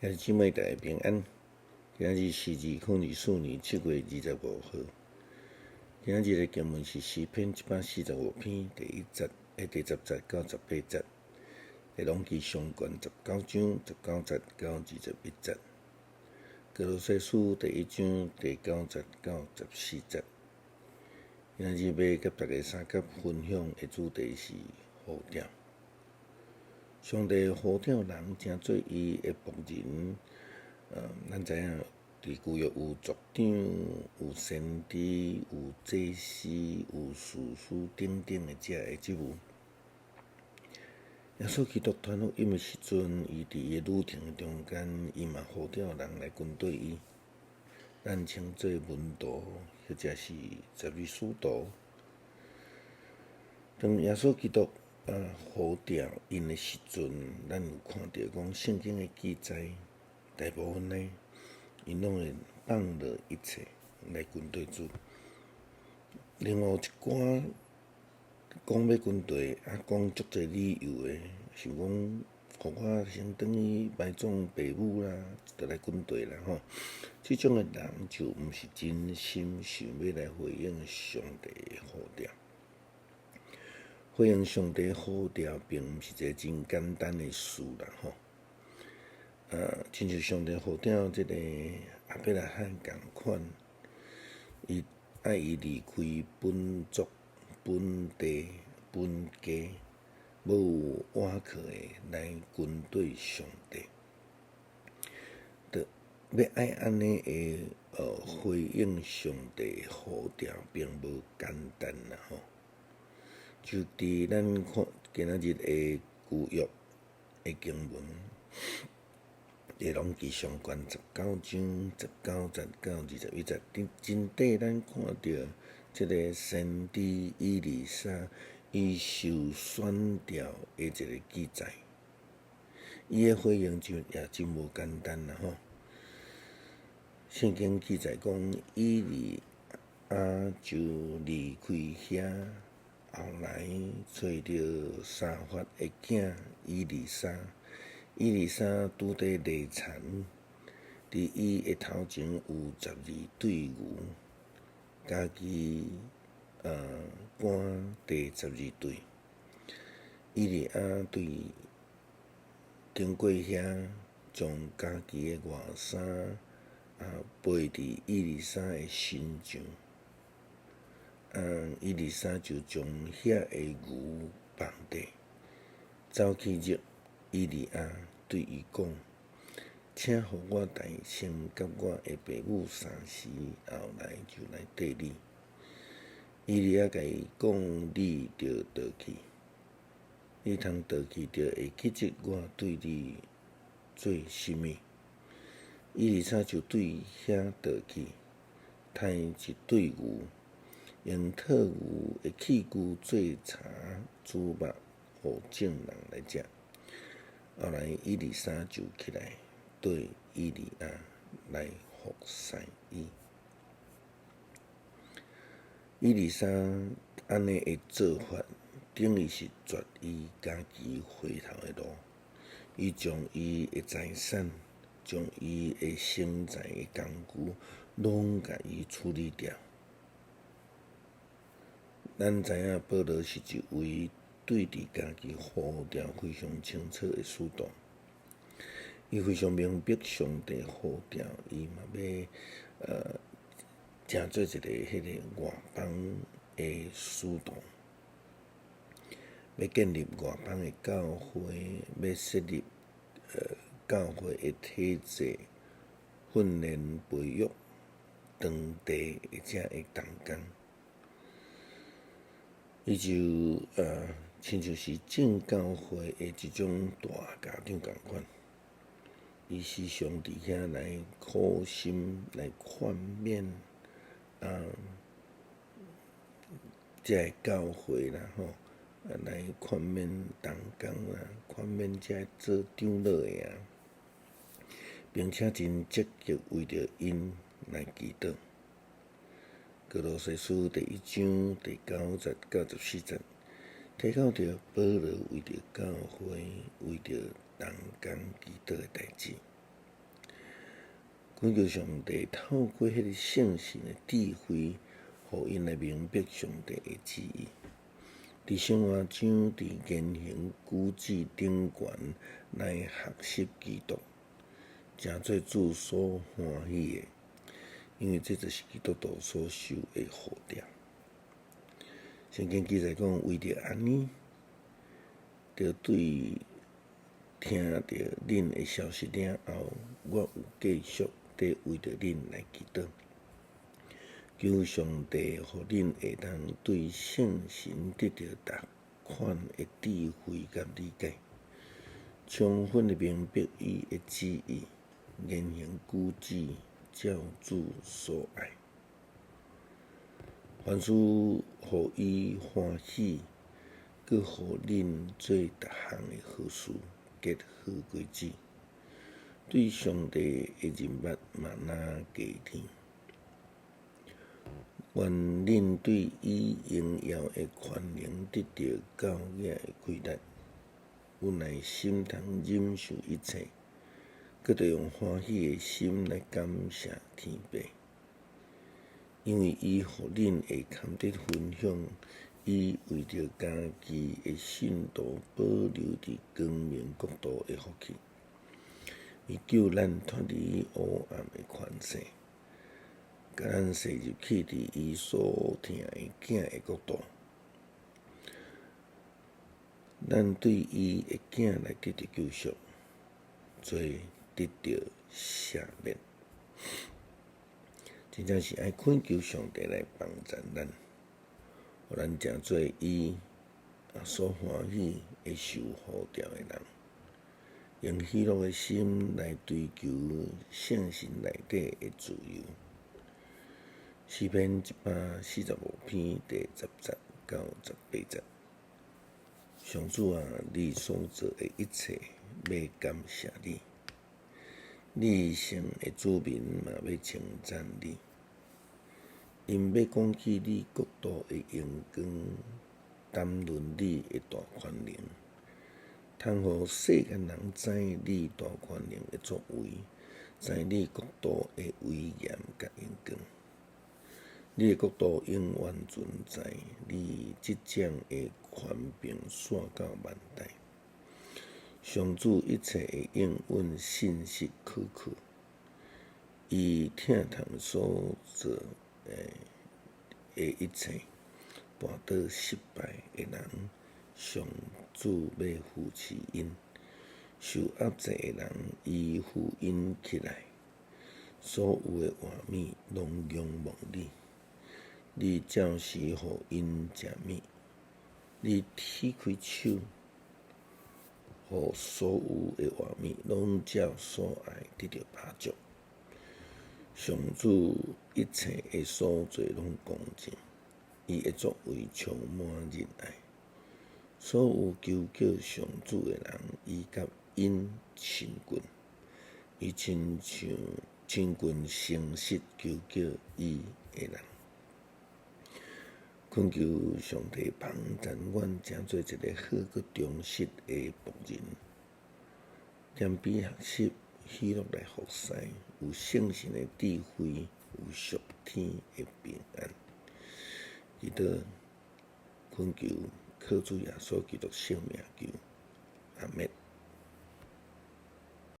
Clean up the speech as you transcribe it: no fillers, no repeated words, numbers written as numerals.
兄弟姊妹大家平安。今日是2024年7月25号。今日的经文是诗篇145篇第1节、第10节到18节，内容是上卷19章19节到21节。歌罗西书第1章第9节到14节。今日要甲大家三角分享的主题是呼召。上帝呼召人，诚做伊的仆人。咱知影，伫旧约有族长、有先知、有祭司、有士师等等的遮的职务。耶稣基督传福音的时阵，伊伫伊的旅程中间，伊嘛呼召人来跟对伊。咱称做门徒，或者是十二使徒。当耶稣基督呼召因的时阵，咱有看到讲圣经的记载，大部分呢，因拢会放落一切来跟对主。另外一寡讲要跟对，讲足侪理由的，想讲，互我先转去埋葬爸母啦，就来跟对啦吼。这种的人就毋是真心想要来回应上帝的呼召。回应上帝呼召，并毋是一个真简单的事啦吼。亲像上帝呼召这个亚伯拉罕共款，伊爱伊离开本族、本地、本家，要有倚靠的来跟对上帝。要爱安尼的回应上帝的呼召，并无简单啦吼。就伫咱看今仔日的旧约的经文，内容是上卷19章19节到21节。真底咱看到这个先知以利沙，伊受选召的一个记载。伊的回应就也真无简单啦吼。圣经记载讲，以利亚就离开遐。后来找到沙法的囝以利沙，以利沙拄在犁田，伫伊的头前有12对牛，家己赶第12对。以利亚对经过遐，将家己的外衫背伫以利沙的身上。以利沙就将遐的牛放地，走去入以利亚，对伊讲：“请互我代先甲我的爸母相时，后来就来缀你。”以利亚甲伊讲：“你着倒去，你通倒去，着会记得我对你做甚物。”以利沙就对遐倒去，杀一对牛。用套牛的器具做茶煮肉，互众人来食。后来以利沙就起来对以利亚来服侍伊。以利沙安尼的做法，等于是绝伊家己回头的路。伊将伊的财产，将伊的生财的工具，拢甲伊处理掉。咱知影保罗是一位对伫家己呼召非常清楚的使徒，伊非常明白上帝呼召，伊嘛要成做一个迄个外邦的使徒，要建立外邦的教会，要设立教会的体制，训练培育当地的遮的同工。伊就亲像是正教会的一种大家长共款，伊时常伫遐来苦心来劝勉遮个教会啦吼，来劝勉同工啦，劝勉遮做长老的并且真积极为着因来祈祷。歌罗西书第1章第9节到14节，提到着保罗为着教会、为着同工祈祷的代志。恳求上帝透过迄个圣神的智慧，互因来明白上帝的旨意。伫生活上，伫言行举止顶悬来学习基督，诚做主所欢喜的，因为这就是基督徒所受的呼召。圣经记载讲，为着安尼，着对听到恁的消息了后，我有继续地为着恁来祈祷。求上帝，互恁会当对圣神得到逐款的智慧甲理解，充分的明白伊的旨意，言行举止照主所爱，凡事互伊欢喜，佮互恁做逐项的好事，结好果子。对上帝的认捌嘛若加添。愿恁对伊荣耀的权能得到教育的开达，有耐心通忍受一切，佮着用欢喜的心来感谢天父，因为伊互恁会堪得分享，伊为着家己的信徒保留伫光明国度的福气，伊救咱脱离黑暗的权势。甲咱驶入去伫伊所疼的囝的国度，咱对伊的囝来得到救赎，做得到赦免，真正是爱恳求上帝来帮助咱，互咱成做伊所欢喜的受呼召的人，用喜乐的心来追求圣神内底的自由。诗篇145篇第10节到18节。上主啊，你所做的一切要感谢你，你圣的子民嘛要称赞你，因要讲起你国度的荣光，谈论你的大权能，通互世间人知你大权能的作为，知你国度的威严甲荣光。你的国度永远存在，你执掌的权柄线到万代。上主一切的应允信实可靠，伊疼痛所做的一切，绊倒失败的人，上主要扶持因；受压制的人，伊扶因起来。所有的画面拢仰望你。你照时互因食物，你triển开手，互所有的画面拢照所爱得到饱足。上主一切的所做拢公正，伊的作为充满仁爱。所有求叫上主的人，伊甲因亲近，伊亲像亲近诚实求叫伊的人。恳求上帝帮助阮，成做一个好佮忠实的仆人，念笔学习，喜乐来服侍，有圣神的智慧，有属天的平安。祈祷恳求，靠主耶稣基督圣名求，阿们。